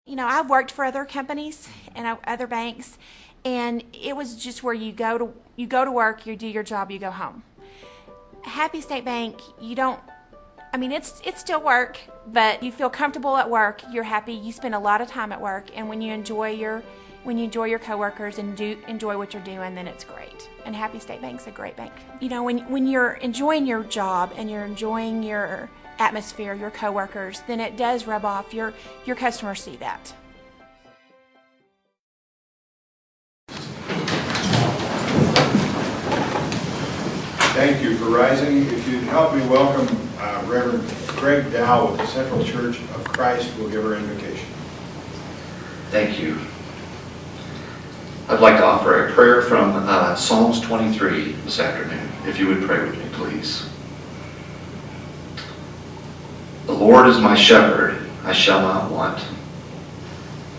You know, I've worked for other companies and other banks, and it was just where you go to work, you do your job, you go home. Happy State Bank, you don't. I mean, it's still work, but you feel comfortable at work. You're happy. You spend a lot of time at work, and when you enjoy your coworkers and do enjoy what you're doing, then it's great. And Happy State Bank's a great bank. You know, when you're enjoying your job and you're enjoying your atmosphere, your coworkers, then it does rub off. Your customers see that. Thank you for rising. If you'd help me welcome Reverend Greg Dow with the Central Church of Christ, will give our invocation. Thank you. I'd like to offer a prayer from Psalms 23 this afternoon. If you would pray with me, please. The Lord is my shepherd, I shall not want.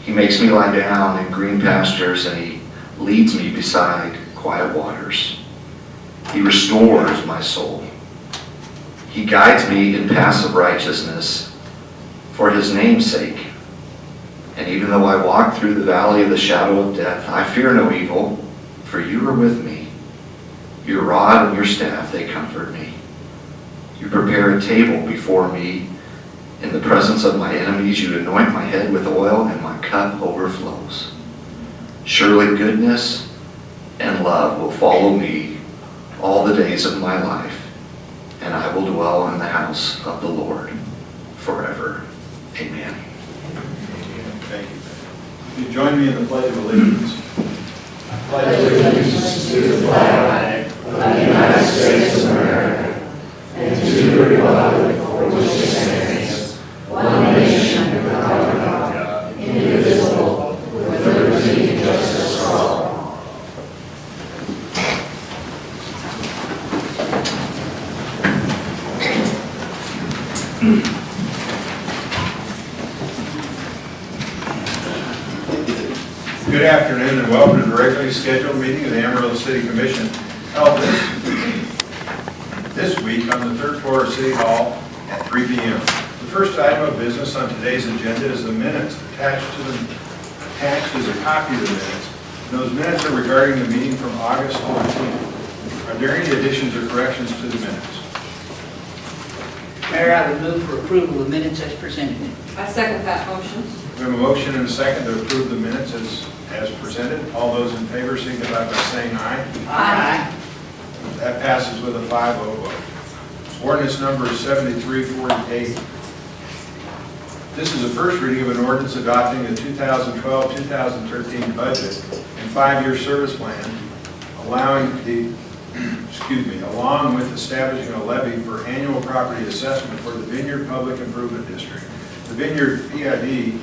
He makes me lie down in green pastures, and He leads me beside quiet waters. He restores my soul. He guides me in paths of righteousness for His name's sake. And even though I walk through the valley of the shadow of death, I fear no evil, for You are with me. Your rod and Your staff, they comfort me. You prepare a table before me in the presence of my enemies. You anoint my head with oil, and my cup overflows. Surely goodness and love will follow me all the days of my life, and I will dwell in the house of the Lord forever. Amen. Thank you. Will you join me in the Pledge of Allegiance? I pledge allegiance to the flag of the United States of America and to the republic for which it stands, one nation under God, indivisible, with liberty and justice for all. Good afternoon and welcome to the regularly scheduled meeting of the Amarillo City Commission, held this week on the third floor of City Hall at 3 p.m. The first item of business on today's agenda is the minutes. Attached is a copy of the minutes. And those minutes are regarding the meeting from August 14th. Are there any additions or corrections to the minutes? Mayor, I would move for approval of minutes as presented. I second that motion. We have a motion and a second to approve the minutes as presented. All those in favor signify by saying aye. Aye. That passes with a 5-0 vote. Ordinance number 7348. This is the first reading of an ordinance adopting the 2012-2013 budget and 5-year service plan, along with establishing a levy for annual property assessment for the Vineyard Public Improvement District. The Vineyard PID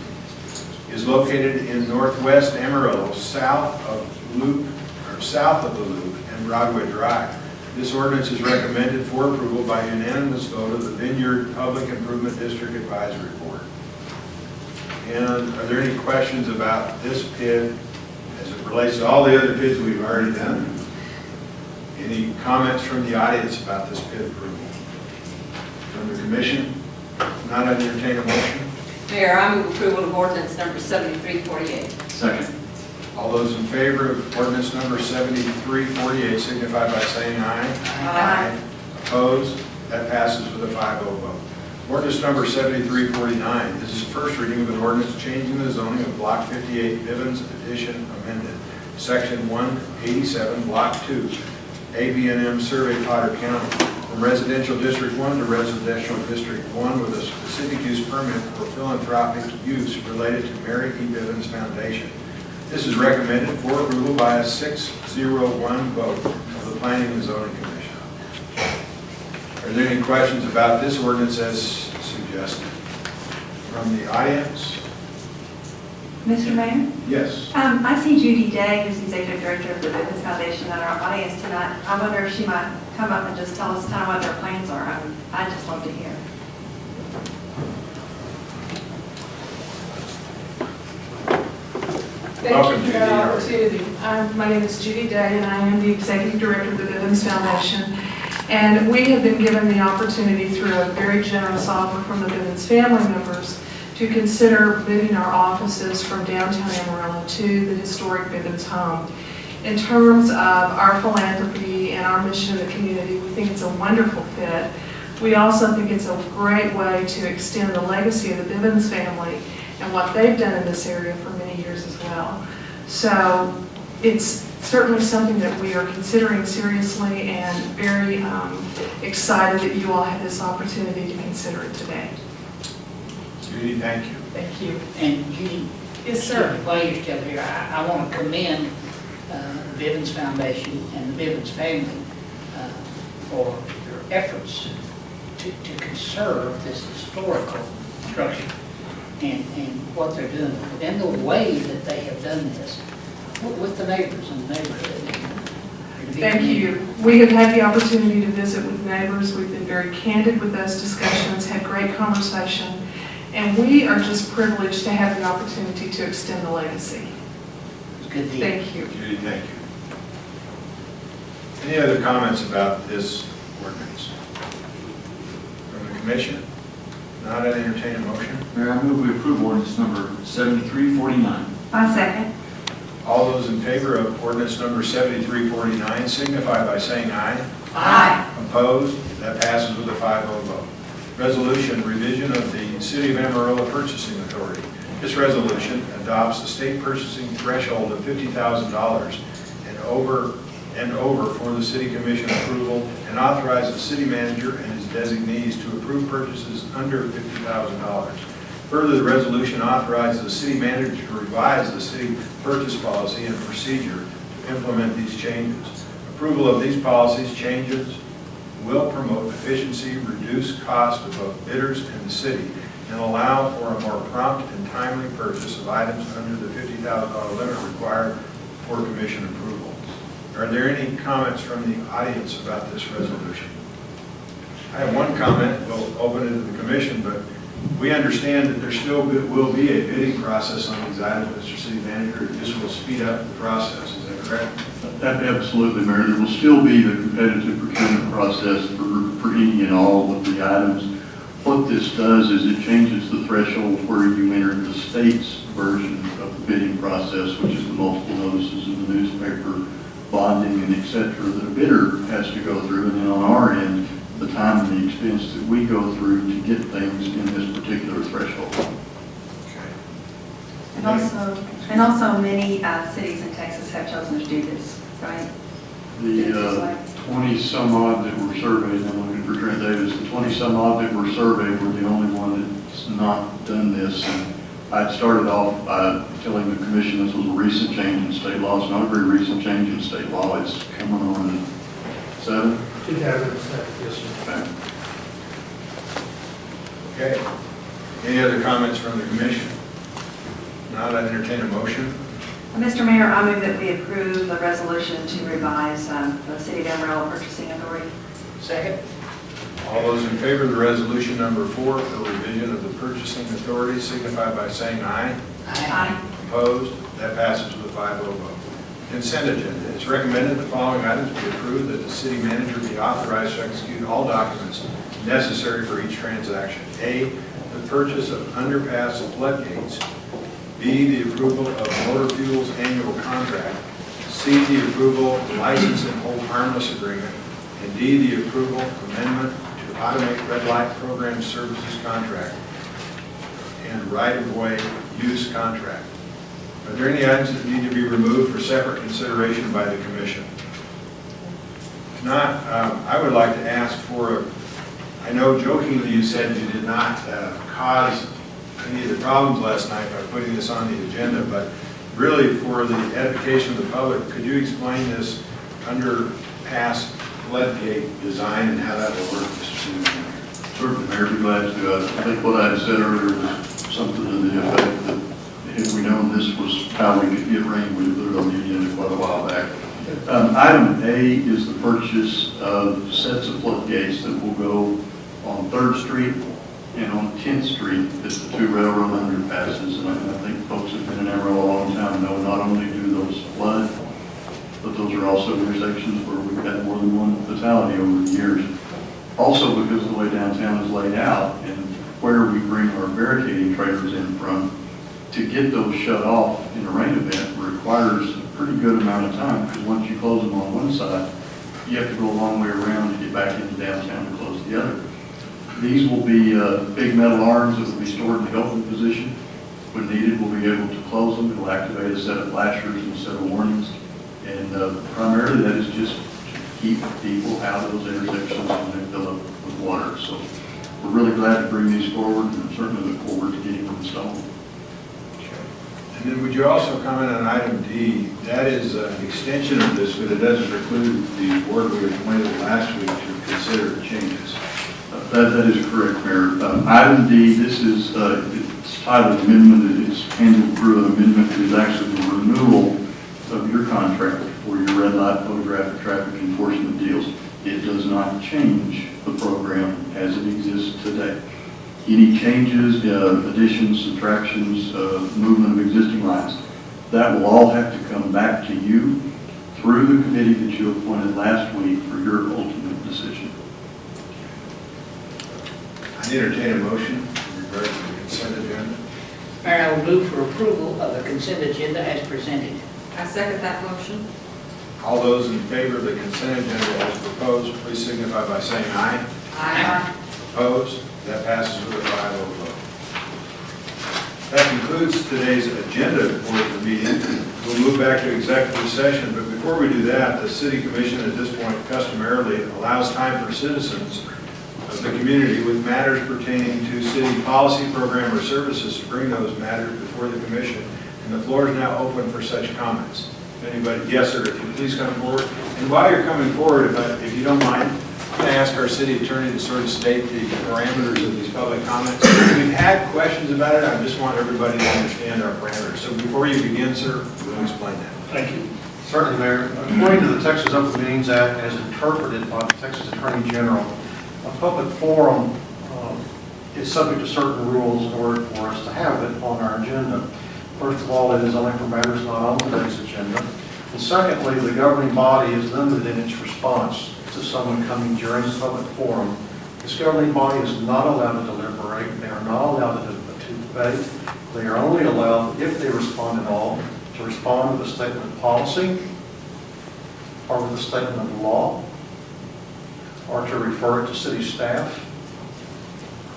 is located in northwest Amarillo, south of the Loop and Broadway Drive. This ordinance is recommended for approval by unanimous vote of the Vineyard Public Improvement District Advisory Board. And are there any questions about this PID as it relates to all the other PIDs we've already done? Any comments from the audience about this PID approval? From the commission? Not entertain a motion? Mayor, I move approval of ordinance number 7348. Second. All those in favor of ordinance number 7348 signify by saying aye. Aye. Opposed? That passes with a 5-0 vote. Ordinance number 7349. This is the first reading of an ordinance changing the zoning of Block 58, Bivens Addition Amended, Section 187, Block 2, ABNM Survey, Potter County, from Residential District 1 to Residential District 1 with a specific use permit for philanthropic use related to Mary E. Bivens Foundation. This is recommended for approval by a 6-0-1 vote of the Planning and Zoning Commission. Are there any questions about this ordinance as suggested? From the audience? Mr. Mayor? Yes. I see Judy Day, who's the Executive Director of the Bivens Foundation, in our audience tonight. I wonder if she might come up and just tell us kind of what their plans are. I'd just love to hear. Thank you for that opportunity. My name is Judy Day, and I am the Executive Director of the Bivens Foundation. And we have been given the opportunity through a very generous offer from the Bivens family members to consider moving our offices from downtown Amarillo to the historic Bivens home. In terms of our philanthropy and our mission in the community, we think it's a wonderful fit. We also think it's a great way to extend the legacy of the Bivens family and what they've done in this area for many years as well. So it's certainly something that we are considering seriously and very excited that you all have this opportunity to consider it today. Judy, thank you. Thank you. And Judy, Yes, sir. while you're still here, I want to commend the Bivens Foundation and the Bivens family for your efforts to conserve this historical structure and what they're doing, and the way that they have done this with the neighbors in the neighborhood. Thank you. We have had the opportunity to visit with neighbors. We've been very candid with those discussions, had great conversation, and we are just privileged to have the opportunity to extend the legacy. It's a good deal. Thank you. Judy, thank you. Any other comments about this ordinance? From the commission? Not, I'd entertain a motion. Mayor, I move we approve ordinance number 7349. I second. All those in favor of ordinance number 7349 signify by saying aye. Aye. Opposed? That passes with a 5-0 vote. Resolution, revision of the City of Amarillo Purchasing Authority. This resolution adopts the state purchasing threshold of $50,000 and over for the City Commission approval, and authorizes the city manager and his designees to approve purchases under $50,000. Further, the resolution authorizes the city manager to revise the city purchase policy and procedure to implement these changes. Approval of these policies changes will promote efficiency, reduce cost of both bidders and the city, and allow for a more prompt and timely purchase of items under the $50,000 limit required for commission approval. Are there any comments from the audience about this resolution? I have one comment. We'll open it to the commission, but we understand that there still will be a bidding process on these items, Mr. City Manager. This will speed up the process. Is that correct? Absolutely, Mayor. There will still be the competitive procurement process for any and all of the items. What this does is it changes the threshold where you enter the state's version of the bidding process, which is the multiple notices in the newspaper, bonding, and et cetera, that a bidder has to go through. And then on our end, the time and the expense that we go through to get things in this particular threshold. Okay. And also many cities in Texas have chosen to do this, right? The 20 some odd that were surveyed, I'm looking for Trent Davis, the 20 some odd that were surveyed were the only one that's not done this. And I'd started off by telling the commission this was a recent change in state law. It's not a very recent change in state law. It's coming on 7? 2007, yes, sir. Okay. Any other comments from the commission? Not, I'd entertain a motion. Mr. Mayor, I move that we approve the resolution to revise the City of Amarillo Purchasing Authority. Second. All those in favor of the resolution number 4 for revision of the purchasing authority signify by saying aye. Aye. Opposed? That passes with a 5-0 vote. Consent agenda. It's recommended the following items be approved: that the city manager be authorized to execute all documents necessary for each transaction. A, the purchase of underpass floodgates. B, the approval of motor fuels annual contract. C, the approval of license and hold harmless agreement. And D, the approval of amendment to automate red light program services contract and right-of-way use contract. Are there any items that need to be removed for separate consideration by the commission? If not, I would like to ask for, I know jokingly you said you did not cause any of the problems last night by putting this on the agenda, but really for the edification of the public, could you explain this underpass floodgate design and how that will work, Mr. Senator? Certainly, Mayor, be glad to. I think what I had said earlier was something to the effect that if we known this was how we could get rain, we'd put it on the agenda quite a while back. Item A is the purchase of sets of floodgates that will go on 3rd Street and on 10th Street. It's the 2 railroad underpasses, and I think folks have been in Amarillo a long time know not only do those flood, but those are also intersections where we've had more than one fatality over the years. Also because of the way downtown is laid out and where we bring our barricading trailers in from, to get those shut off in a rain event requires a pretty good amount of time, because once you close them on one side, you have to go a long way around to get back into downtown to close the other. These will be big metal arms that will be stored in the open position. When needed, we'll be able to close them. It will activate a set of flashers and a set of warnings. And primarily that is just to keep people out of those intersections when they fill up with water. So we're really glad to bring these forward, and certainly look forward to getting them installed. And then would you also comment on item D? That is an extension of this, but it doesn't preclude the board we appointed last week to consider changes. That is correct, Mayor. Item D, this is, it's titled amendment. It's handled through an amendment. It is actually the renewal of your contract for your red light photographic traffic enforcement deals. It does not change the program as it exists today. Any changes, additions, subtractions, movement of existing lines, that will all have to come back to you through the committee that you appointed last week for your ultimate decision. I entertain a motion in regard to the consent agenda. Mayor, I will move for approval of the consent agenda as presented. I second that motion. All those in favor of the consent agenda as proposed, please signify by saying aye. Aye. Opposed? That passes with a 5-0 vote. That concludes today's agenda for the meeting. We'll move back to executive session, but before we do that, the City Commission at this point customarily allows time for citizens of the community with matters pertaining to city policy, program, or services to bring those matters before the commission. And the floor is now open for such comments. If anybody, yes, sir, if you please come forward. And while you're coming forward, if you don't mind, I'm going to ask our city attorney to sort of state the parameters of these public comments. We've had questions about it. I just want everybody to understand our parameters. So before you begin, sir, we'll explain that. Thank you. Certainly, Mayor. According to the Texas Open Meetings Act, as interpreted by the Texas Attorney General, a public forum is subject to certain rules in order for us to have it on our agenda. First of all, it is only for matters not on today's agenda. And secondly, the governing body is limited in its response to someone coming during the public forum. This governing body is not allowed to deliberate. They are not allowed to debate. They are only allowed, if they respond at all, to respond with a statement of policy, or with a statement of law, or to refer it to city staff,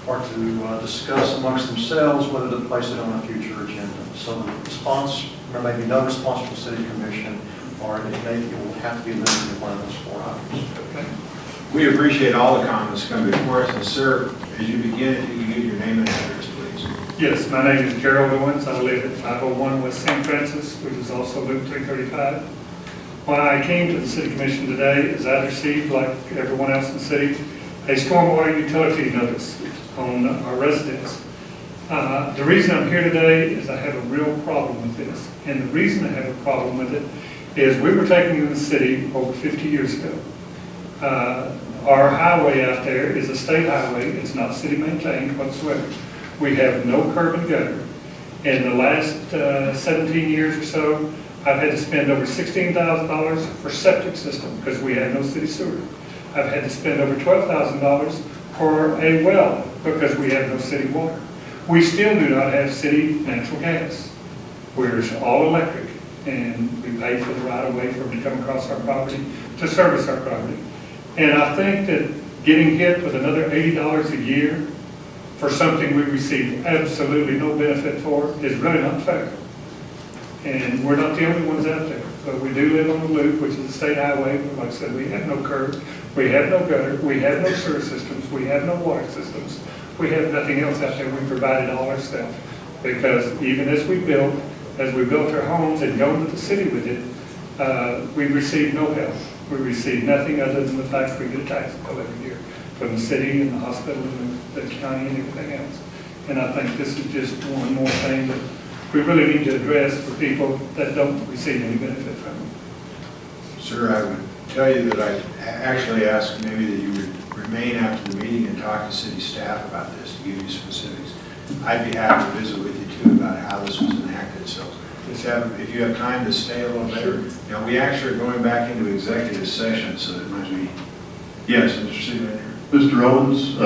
or to discuss amongst themselves whether to place it on a future agenda. So the response, there may be no response from the City Commission, or it will have to be limited to one of those 4 items. Okay. We appreciate all the comments coming before us. And sir, as you begin, if you can give your name and address, please. Yes, my name is Gerald Owens. I live at 501 West St. Francis, which is also Loop 335. Why I came to the City Commission today is I received, like everyone else in the city, a stormwater utility notice on our residents. The reason I'm here today is I have a real problem with this. And the reason I have a problem with it is we were taken in the city over 50 years ago. Our highway out there is a state highway. It's not city maintained whatsoever. We have no curb and gutter. In the last 17 years or so, I've had to spend over $16,000 for septic system because we have no city sewer. I've had to spend over $12,000 for a well because we have no city water. We still do not have city natural gas. We're all electric, and we pay for the right-of-way for them to come across our property to service our property. And I think that getting hit with another $80 a year for something we receive absolutely no benefit for is really not fair. And we're not the only ones out there. But we do live on the loop, which is a state highway. But like I said, we have no curb, we have no gutter, we have no sewer systems, we have no water systems. We have nothing else out there. We provided all our stuff. Because even as we built our homes and go into the city with it, we received no help. We received nothing other than the fact we get a tax bill every year from the city and the hospital and the county and everything else. And I think this is just one more thing that we really need to address for people that don't receive any benefit from it. Sir, I would tell you that I actually asked maybe that you would remain after the meeting and talk to city staff about this to give you specifics. I'd be happy to visit with you too about how this was enacted. So just if you have time to stay a little bit. Sure. You know, we actually are going back into executive session, so it might be. Yes, Mr. City Manager. Mr. Owens,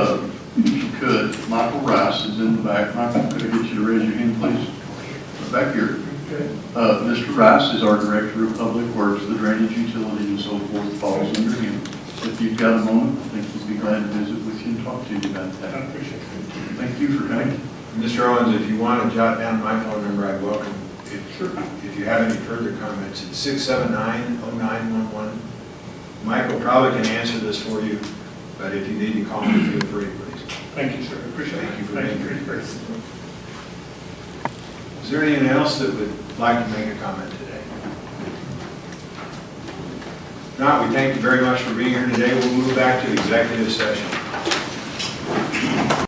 If you could, Michael Rice is in the back. Michael, could I get you to raise your hand, please? Back here. Mr. Rice is our Director of Public Works, the drainage utility and so forth falls under him. If you've got a moment, I think he'd be glad to visit with you and talk to you about that. I appreciate it. Thank you for coming. Mr. Owens, if you want to jot down my phone number, I welcome. Sure. If you have any further comments, it's 679-0911. Michael probably can answer this for you, but if you need to call me, feel free, please. Thank you, sir. Appreciate it. Thank you for Thank being you here. for your grace. Is there anyone else that would like to make a comment today? If not, we thank you very much for being here today. We'll move back to executive session.